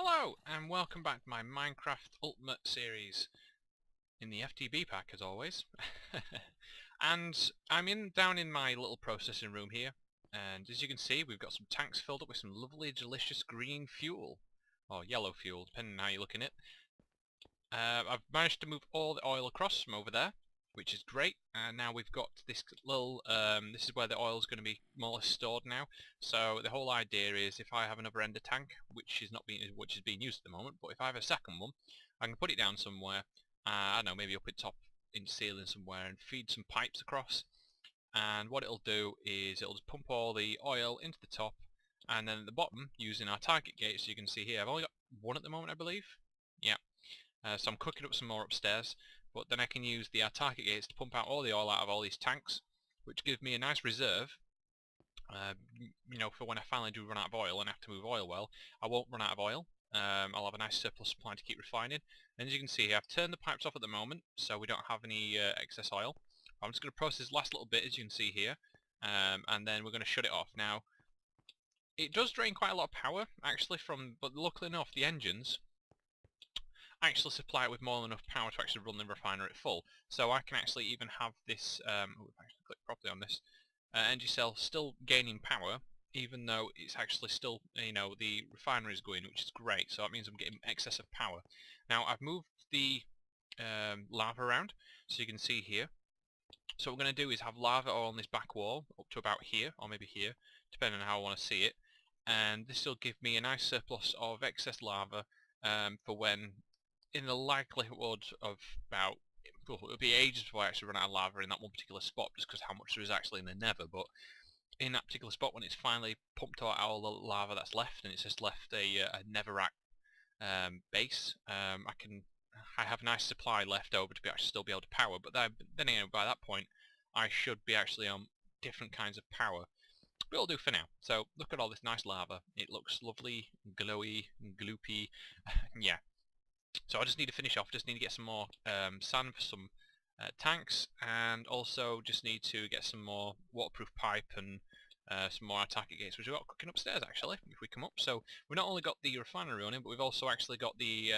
Hello, and welcome back to my Minecraft Ultimate series in the FTB pack, as always. And I'm down in my little processing room here, and as you can see, we've got some tanks filled up with some lovely, delicious green fuel, or yellow fuel, depending on how you're looking at it. I've managed to move all the oil across from over there, which is great. And now we've got this little, this is where the oil is going to be more or less stored now. So the whole idea is if I have another ender tank, which is being used at the moment, but if I have a second one, I can put it down somewhere. I don't know, maybe up at top in the ceiling somewhere, and feed some pipes across. And what it'll do is it'll just pump all the oil into the top, and then at the bottom, using our target gates, you can see here, I've only got one at the moment, I believe. Yeah. So I'm cooking up some more upstairs, but then I can use the target gates to pump out all the oil out of all these tanks, which gives me a nice reserve. For when I finally do run out of oil and have to move oil well, I won't run out of oil. I'll have a nice surplus supply to keep refining. And as you can see here, I've turned the pipes off at the moment, so we don't have any excess oil. I'm just going to process this last little bit, as you can see here, and then we're going to shut it off. Now, it does drain quite a lot of power, actually, but luckily enough, the engines actually supply it with more than enough power to actually run the refinery at full. So I can actually even have this, if I actually click properly on this, energy cell still gaining power, even though it's actually still, the refinery is going, which is great. So that means I'm getting excess of power. Now I've moved the lava around, so you can see here. So what we're going to do is have lava on this back wall up to about here, or maybe here, depending on how I want to see it. And this will give me a nice surplus of excess lava for when, in the likelihood of about, it'll be ages before I actually run out of lava in that one particular spot, just because how much there is actually in the nether, but in that particular spot, when it's finally pumped out all the lava that's left, and it's just left a netherrack base, I have a nice supply left over to actually still be able to power, but then by that point, I should be actually on different kinds of power. But it'll do for now. So look at all this nice lava. It looks lovely, glowy, gloopy. Yeah, so I just need to finish off, just need to get some more sand for some tanks, and also just need to get some more waterproof pipe and some more target gates, which we've got cooking upstairs actually, if we come up. So we've not only got the refinery running, but we've also actually got the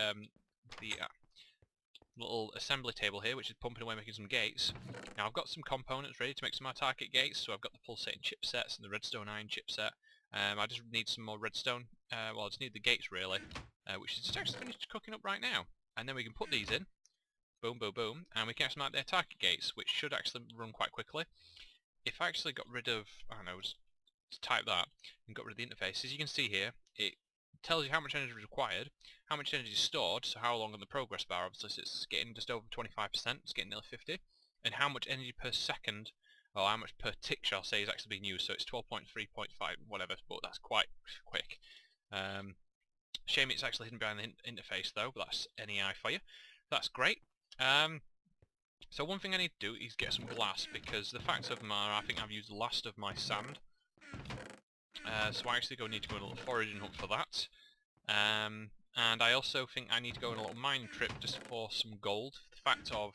little assembly table here, which is pumping away making some gates. Now I've got some components ready to make some more target gates, so I've got the pulsating chipsets and the redstone iron chipset. I just need some more redstone, well I just need the gates really, which is just actually finished cooking up right now. And then we can put these in, boom boom boom, and we can actually mount their target gates, which should actually run quite quickly. If I actually got rid of, I don't know, just type that, and got rid of the interface, as you can see here, it tells you how much energy is required, how much energy is stored, so how long on the progress bar, obviously so it's getting just over 25%, it's getting nearly 50, and how much energy per second, or how much per tick shall I say, is actually being used, so it's 12.3.5, whatever, but that's quite quick. Shame it's actually hidden behind the interface though, but that's NEI for you. That's great. So one thing I need to do is get some glass, because the fact of the matter, I think I've used the last of my sand. So I actually need to go on a little foraging hunt for that. And I also think I need to go on a little mining trip just for some gold. The fact of,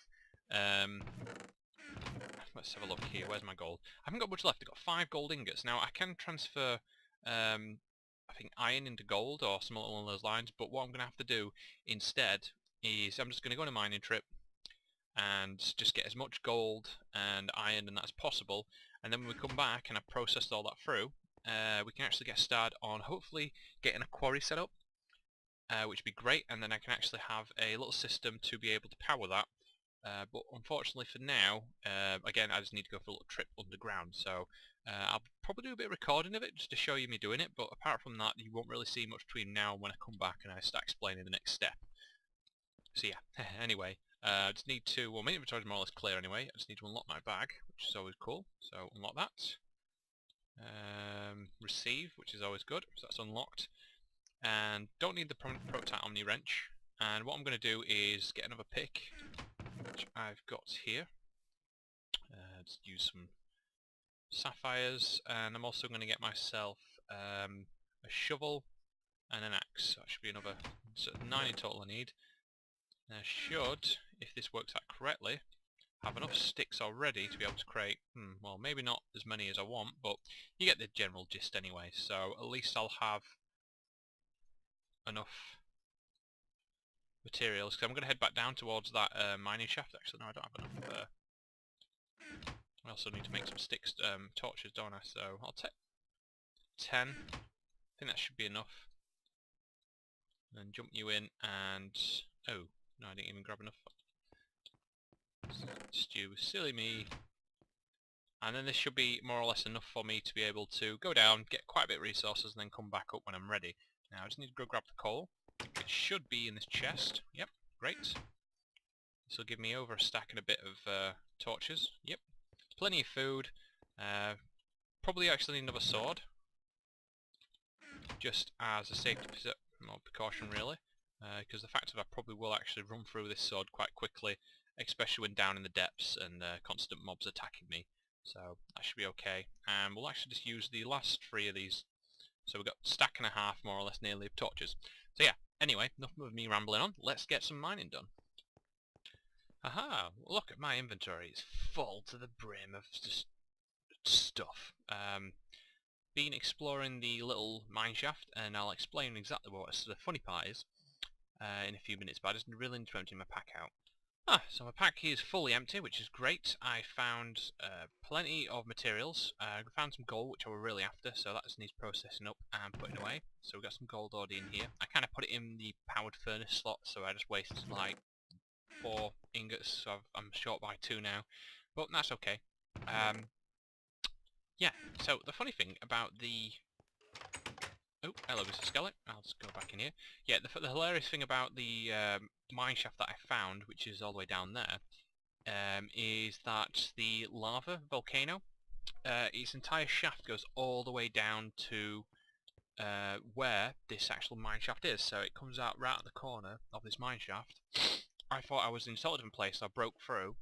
let's have a look here, where's my gold? I haven't got much left, I've got 5 gold ingots. Now I can transfer, I think iron into gold or something along those lines, but what I'm going to have to do instead is I'm just going to go on a mining trip and just get as much gold and iron and that's possible, and then when we come back and I've processed all that through, we can actually get started on hopefully getting a quarry set up, which would be great, and then I can actually have a little system to be able to power that. But unfortunately for now, again, I just need to go for a little trip underground, so I'll probably do a bit of recording of it just to show you me doing it, but apart from that, you won't really see much between now and when I come back and I start explaining the next step. So yeah, anyway, I just need to, well, my inventory is more or less clear anyway, I just need to unlock my bag, which is always cool, so unlock that. Receive, which is always good, so that's unlocked. And don't need the prototype Omni wrench, and what I'm going to do is get another pick, which I've got here. Just use some sapphires, and I'm also going to get myself a shovel and an axe. So that should be another 9 in total I need. And I should, if this works out correctly, have enough sticks already to be able to create, well, maybe not as many as I want, but you get the general gist anyway. So at least I'll have enough materials, because I'm going to head back down towards that mining shaft. Actually, no, I don't have enough. I also need to make some sticks, torches, don't I? So I'll take 10. I think that should be enough. And jump you in and... Oh, no, I didn't even grab enough. Stew, silly me. And then this should be more or less enough for me to be able to go down, get quite a bit of resources, and then come back up when I'm ready. Now I just need to go grab the coal. It should be in this chest. Yep, great. This will give me over a stack and a bit of torches. Yep, plenty of food. Probably actually need another sword, just as a safety precaution really, because the fact that I probably will actually run through this sword quite quickly, especially when down in the depths and constant mobs attacking me. So that should be okay. And we'll actually just use the last 3 of these. So we've got a stack and a half, more or less, nearly, of torches. So yeah, anyway, enough of me rambling on. Let's get some mining done. Aha! Look at my inventory. It's full to the brim of just stuff. Been exploring the little mine shaft, and I'll explain exactly what the funny part is in a few minutes, but I just really need to empty my pack out. So my pack is fully empty, which is great. I found plenty of materials. I found some gold, which I were really after, so that just needs processing up and putting away. So we've got some gold already in here. I kind of put it in the powered furnace slot, so I just wasted like 4 ingots, so I'm short by 2 now. But that's okay. Yeah, so the funny thing about the... Oh, hello, Mr. Skeleton. I'll just go back in here. Yeah, the hilarious thing about the mine shaft that I found, which is all the way down there, is that the lava volcano, its entire shaft goes all the way down to where this actual mine shaft is. So it comes out right at the corner of this mine shaft. I thought I was in a totally different place, so I broke through.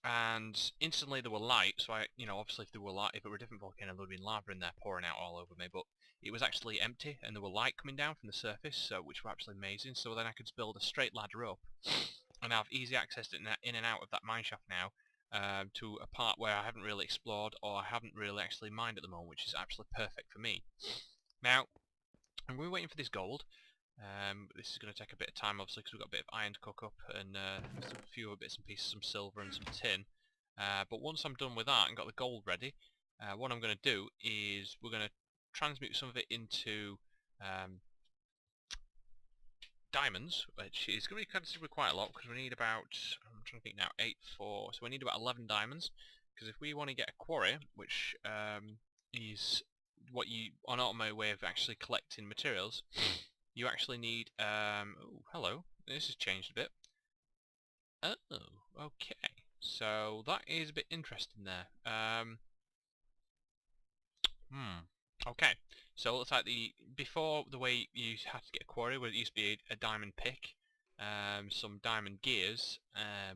And instantly there were light, so obviously if there were light, if it were a different volcano, there would have been lava in there pouring out all over me, but it was actually empty, and there were light coming down from the surface, which were absolutely amazing, so then I could build a straight ladder up, and have easy access in and out of that mineshaft now, to a part where I haven't really explored, or I haven't really actually mined at the moment, which is absolutely perfect for me. Now, and we're waiting for this gold. This is going to take a bit of time, obviously, because we've got a bit of iron to cook up, and a few other bits and pieces, some silver and some tin. But once I'm done with that and got the gold ready, what I'm going to do is we're going to transmute some of it into diamonds, which is going to be considerably quite a lot, because we need about, I'm trying to think now, 4, so we need about 11 diamonds, because if we want to get a quarry, which is what you, an automated way of actually collecting materials, you actually need, oh, hello, this has changed a bit. Oh, okay, so that is a bit interesting there. Okay, so it looks like before the way you had to get a quarry, where it used to be a diamond pick, some diamond gears,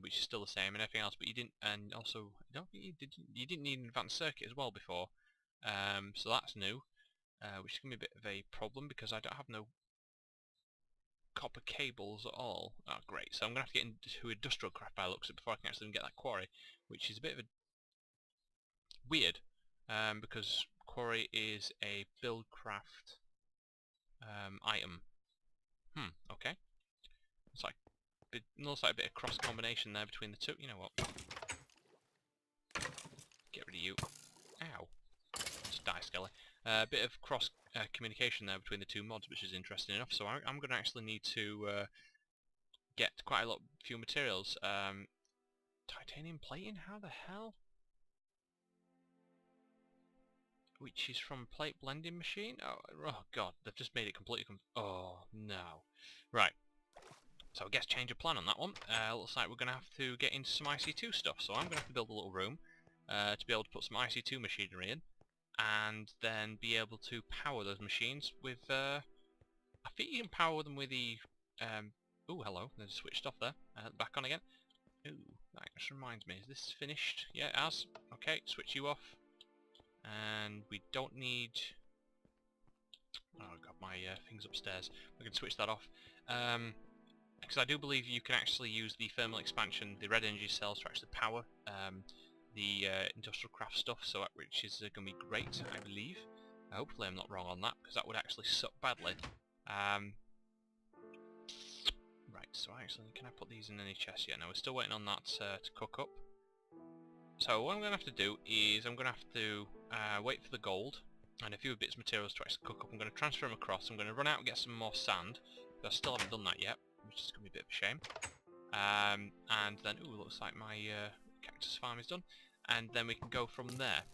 which is still the same, and everything else, but you didn't, and also, I don't think you didn't need an advanced circuit as well before, so that's new, which is going to be a bit of a problem, because I don't have no copper cables at all. Oh great, so I'm going to have to get into industrial craft by looks at before I can actually get that quarry, which is a bit of a weird, because quarry is a build craft item. Okay. Looks like a bit of cross combination there between the two. You know what? Get rid of you. Ow. Just die, Skelly. A bit of cross communication there between the two mods, which is interesting enough. So I'm going to actually need to get quite a few materials. Titanium plating? How the hell? Which is from plate blending machine? Oh god, they've just made it completely oh no. Right. So I guess change of plan on that one. Looks like we're going to have to get into some IC2 stuff. So I'm going to have to build a little room to be able to put some IC2 machinery in, and then be able to power those machines with, I think you can power them with the, oh hello, there's a switched off there, back on again. Ooh, that just reminds me, is this finished? Yeah, it has. Okay, switch you off. And we don't need, oh I've got my things upstairs, we can switch that off. Because I do believe you can actually use the thermal expansion, the red energy cells, to actually power the industrial craft stuff, so which is going to be great, I believe. Hopefully I'm not wrong on that, because that would actually suck badly Right, so actually, can I put these in any chest yet? No, we're still waiting on that to cook up. So what I'm going to have to do is I'm going to have to wait for the gold and a few bits of materials to actually cook up. I'm going to transfer them across. I'm going to run out and get some more sand. But I still haven't done that yet, which is going to be a bit of a shame. And then, ooh, looks like my cactus farm is done. And then we can go from there.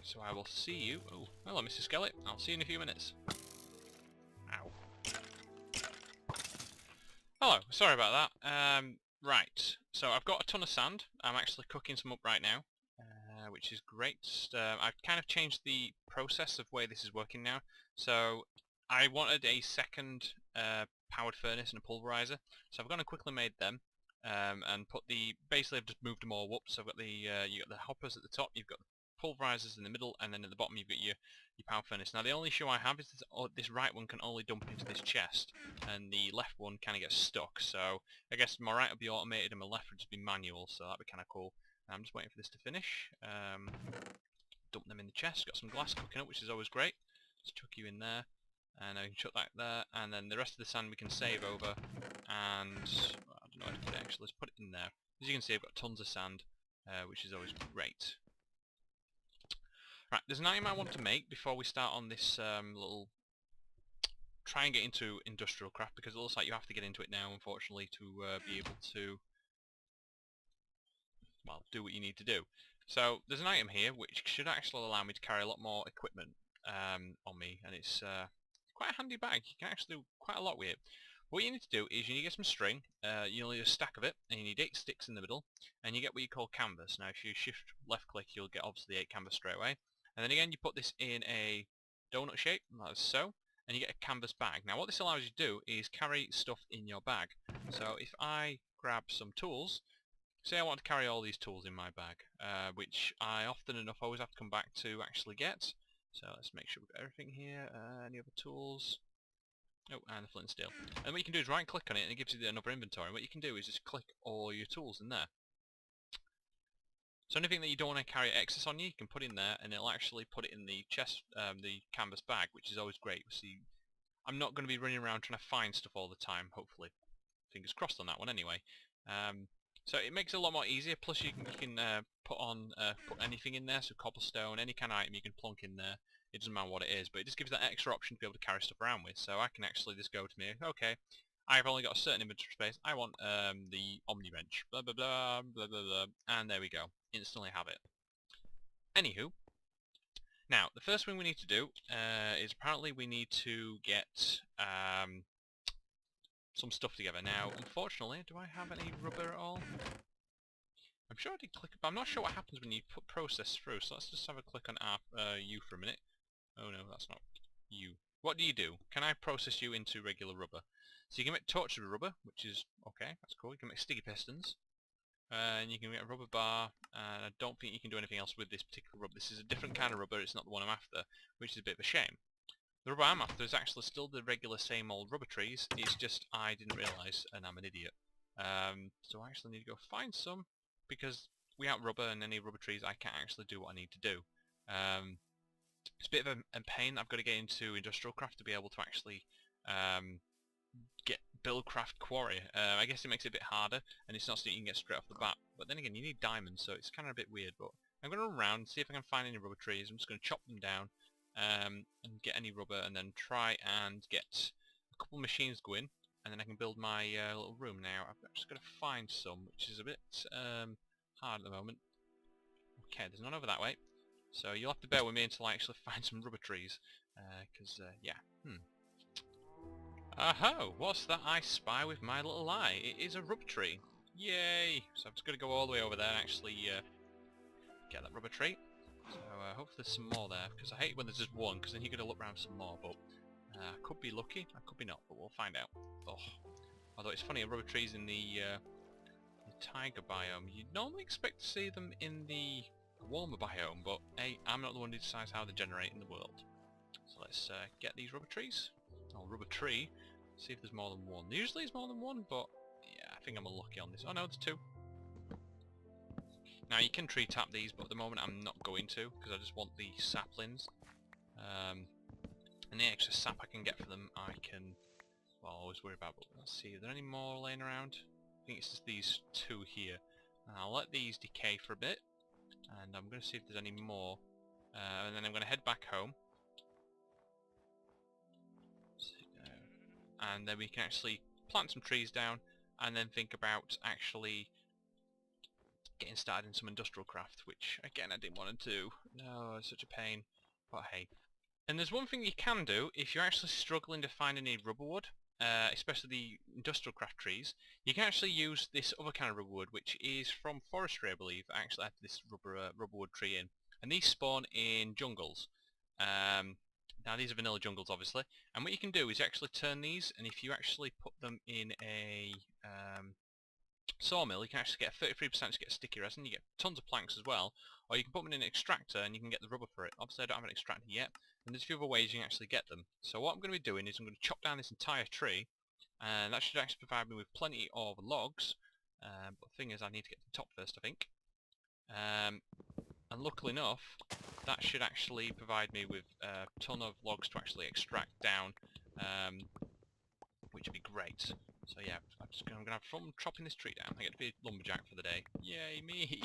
So I will see you. Oh, hello, Mr. Skellet. I'll see you in a few minutes. Ow. Hello, sorry about that. Right, so I've got a ton of sand. I'm actually cooking some up right now, which is great. I've kind of changed the process of way this is working now. So I wanted a second powered furnace and a pulverizer, so I've gone and quickly made them. And put the basically I've just moved them all up. So I've got the you got the hoppers at the top, you've got the pulverizers in the middle, and then at the bottom you've got your power furnace. Now the only issue I have is this right one can only dump into this chest, and the left one kind of gets stuck. So I guess my right will be automated and my left would just be manual, so that'd be kind of cool. I'm just waiting for this to finish. Dump them in the chest. Got some glass cooking up, which is always great. Just chuck you in there, and I can chuck that there, and then the rest of the sand we can save over, and well, I don't know how to put it actually. Let's put it in there. As you can see, I've got tons of sand, which is always great. Right, there's an item I want to make before we start on this little... Try and get into industrial craft, because it looks like you have to get into it now, unfortunately, to be able to... well, do what you need to do. So, there's an item here which should actually allow me to carry a lot more equipment on me, and it's quite a handy bag. You can actually do quite a lot with it. What you need to do is you need to get some string, you'll need a stack of it, and you need 8 sticks in the middle, and you get what you call canvas. Now if you shift left click you'll get obviously 8 canvas straight away, and then again you put this in a donut shape, like so, and you get a canvas bag. Now what this allows you to do is carry stuff in your bag. So if I grab some tools, say I want to carry all these tools in my bag, which I often enough always have to come back to actually get. So let's make sure we've got everything here, any other tools? Oh, and the flint and steel. And what you can do is right click on it and it gives you another inventory. And what you can do is just click all your tools in there. So anything that you don't want to carry excess on you, you can put in there and it'll actually put it in the chest, the canvas bag, which is always great. See, I'm not going to be running around trying to find stuff all the time, hopefully. Fingers crossed on that one anyway. So it makes it a lot more easier, plus you can put anything in there, so cobblestone, any kind of item you can plonk in there. It doesn't matter what it is, but it just gives that extra option to be able to carry stuff around with. So I can actually just go to me, okay, I've only got a certain inventory space, I want the Omni wrench, blah blah blah, blah blah blah, and there we go, instantly have it. Anywho, now the first thing we need to do is apparently we need to get some stuff together. Now, unfortunately, do I have any rubber at all? I'm sure I did click, but I'm not sure what happens when you put process through, so let's just have a click on U for a minute. Oh no, that's not you. What do you do? Can I process you into regular rubber? So you can make tortured rubber, which is okay, that's cool. You can make sticky pistons, and you can make a rubber bar, and I don't think you can do anything else with this particular rubber. This is a different kind of rubber, it's not the one I'm after, which is a bit of a shame. The rubber I'm after is actually still the regular same old rubber trees, it's just I didn't realise, and I'm an idiot. So I actually need to go find some, because without rubber and any rubber trees I can't actually do what I need to do. It's a bit of a pain. I've got to get into industrial craft to be able to actually build craft quarry. I guess it makes it a bit harder, and it's not something you can get straight off the bat. But then again, you need diamonds, so it's kind of a bit weird. But I'm going to run around, see if I can find any rubber trees. I'm just going to chop them down and get any rubber, and then try and get a couple of machines going, and then I can build my little room. Now I've just got to find some, which is a bit hard at the moment. Okay, there's none over that way. So you'll have to bear with me until I actually find some rubber trees, because, yeah, Oh, what's that I spy with my little eye? It is a rubber tree. Yay! So I'm just going to go all the way over there and actually get that rubber tree. So hopefully there's some more there, because I hate when there's just one, because then you're going to look around for some more, but I could be lucky, I could be not, but we'll find out. Oh. Although it's funny, rubber trees in the tiger biome, you'd normally expect to see them in the warmer biome, but hey, I'm not the one who decides how they generate in the world. So let's get these rubber trees. Oh, rubber tree. See if there's more than one. Usually it's more than one, but yeah, I think I'm unlucky on this. Oh no, there's 2. Now you can tree tap these, but at the moment I'm not going to, because I just want the saplings. Any extra sap I can get for them, I can, well, always worry about. But let's see, are there any more laying around? I think it's just these two here. And I'll let these decay for a bit, and I'm going to see if there's any more. And then I'm going to head back home. And then we can actually plant some trees down, and then think about actually getting started in some industrial craft, which again I didn't want to do. No, it's such a pain, but hey. And there's one thing you can do if you're actually struggling to find any rubber wood, especially the industrial craft trees. You can actually use this other kind of rubber wood, which is from forestry, I believe. I actually had this rubber wood tree in, and these spawn in jungles. Now these are vanilla jungles, obviously, and what you can do is actually turn these, and if you actually put them in a sawmill, you can actually get a 33% to get sticky resin. You get tons of planks as well, or you can put them in an extractor and you can get the rubber for it. Obviously I don't have an extractor yet, and there's a few other ways you can actually get them. So what I'm going to be doing is I'm going to chop down this entire tree, and that should actually provide me with plenty of logs, but the thing is I need to get to the top first, I think. And luckily enough, that should actually provide me with a ton of logs to actually extract down, which would be great. So yeah, I'm going to have fun chopping this tree down. I get to be a lumberjack for the day. Yay, me!